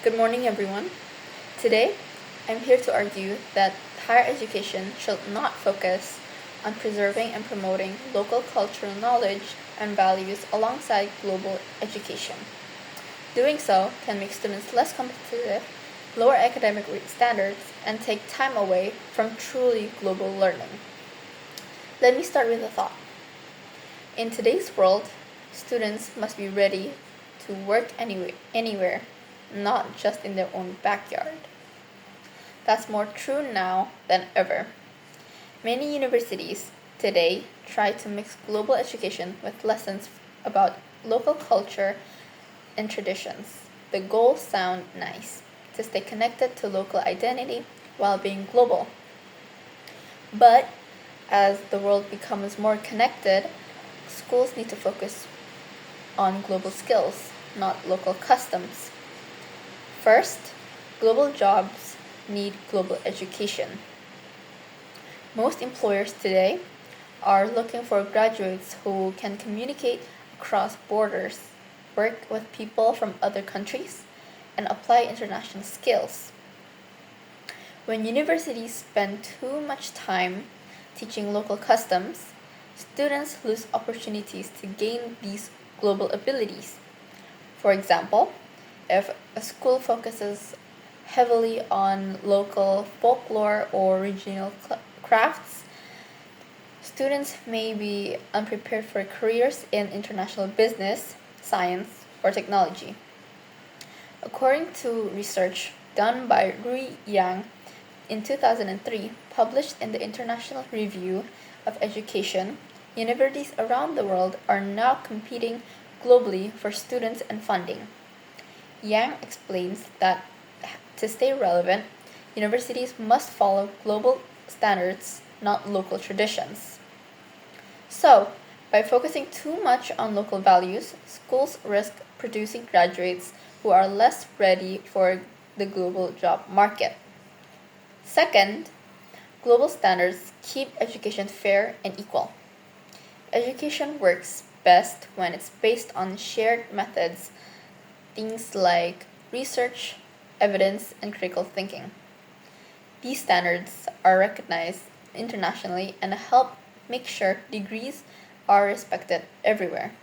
Good morning, everyone. Today, I'm here to argue that higher education should not focus on preserving and promoting local cultural knowledge and values alongside global education. Doing so can make students less competitive, lower academic standards, and take time away from truly global learning. Let me start with a thought. In today's world, students must be ready to work anywhere, not just in their own backyard. That's more true now than ever. Many universities today try to mix global education with lessons about local culture and traditions. The goals sound nice, to stay connected to local identity while being global. But as the world becomes more connected, schools need to focus on global skills, not local customs. First, global jobs need global education. Most employers today are looking for graduates who can communicate across borders, work with people from other countries, and apply international skills. When universities spend too much time teaching local customs, students lose opportunities to gain these global abilities. For example, if a school focuses heavily on local folklore or regional crafts, students may be unprepared for careers in international business, science, or technology. According to research done by Rui Yang in 2003, published in the International Review of Education, universities around the world are now competing globally for students and funding. Yang explains that to stay relevant, universities must follow global standards, not local traditions. So, by focusing too much on local values, schools risk producing graduates who are less ready for the global job market. Second, global standards keep education fair and equal. Education works best when it's based on shared methods, things like research, evidence, and critical thinking. These standards are recognized internationally and help make sure degrees are respected everywhere.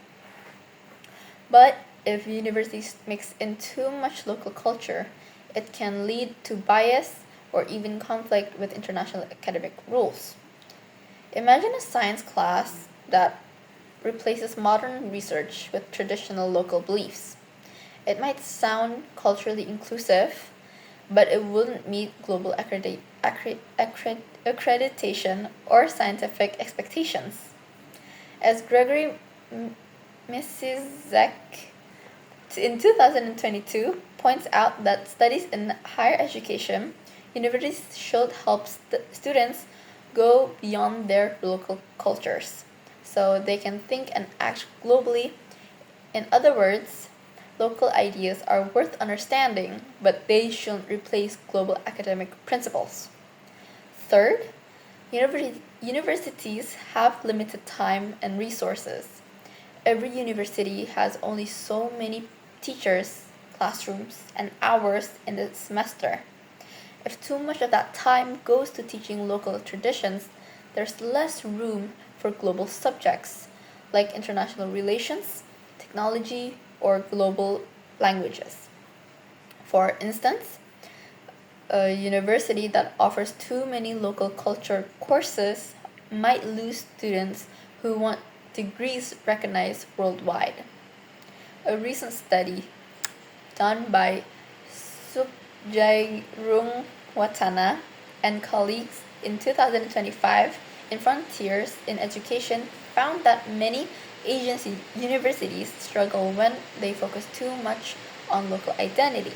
But if universities mix in too much local culture, it can lead to bias or even conflict with international academic rules. Imagine a science class that replaces modern research with traditional local beliefs. It might sound culturally inclusive, but it wouldn't meet global accreditation or scientific expectations. As Gregory Misizek in 2022 points out that studies in higher education, universities should help students go beyond their local cultures so they can think and act globally. In other words, local ideas are worth understanding, but they shouldn't replace global academic principles. Third, universities have limited time and resources. Every university has only so many teachers, classrooms, and hours in the semester. If too much of that time goes to teaching local traditions, there's less room for global subjects like international relations, technology, or global languages. For instance, a university that offers too many local culture courses might lose students who want degrees recognized worldwide. A recent study done by Subjairung Watana and colleagues in 2025 in Frontiers in Education found that many Asian universities struggle when they focus too much on local identity.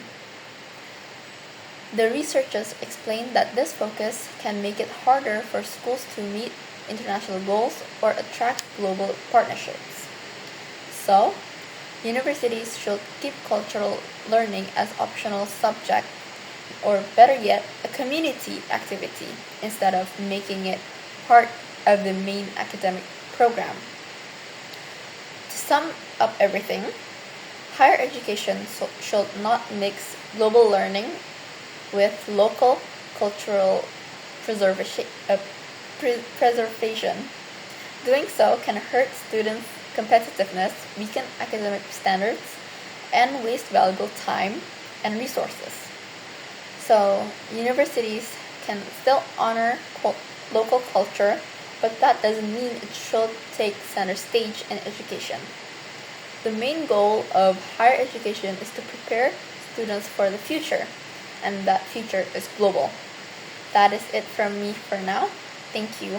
The researchers explained that this focus can make it harder for schools to meet international goals or attract global partnerships. So, universities should keep cultural learning as optional subject, or better yet, a community activity instead of making it part of the main academic program. To sum up everything, higher education should not mix global learning with local cultural preservation. Doing so can hurt students' competitiveness, weaken academic standards, and waste valuable time and resources. So, universities can still honor local culture, but that doesn't mean it should take center stage in education. The main goal of higher education is to prepare students for the future, and that future is global. That is it from me for now. Thank you.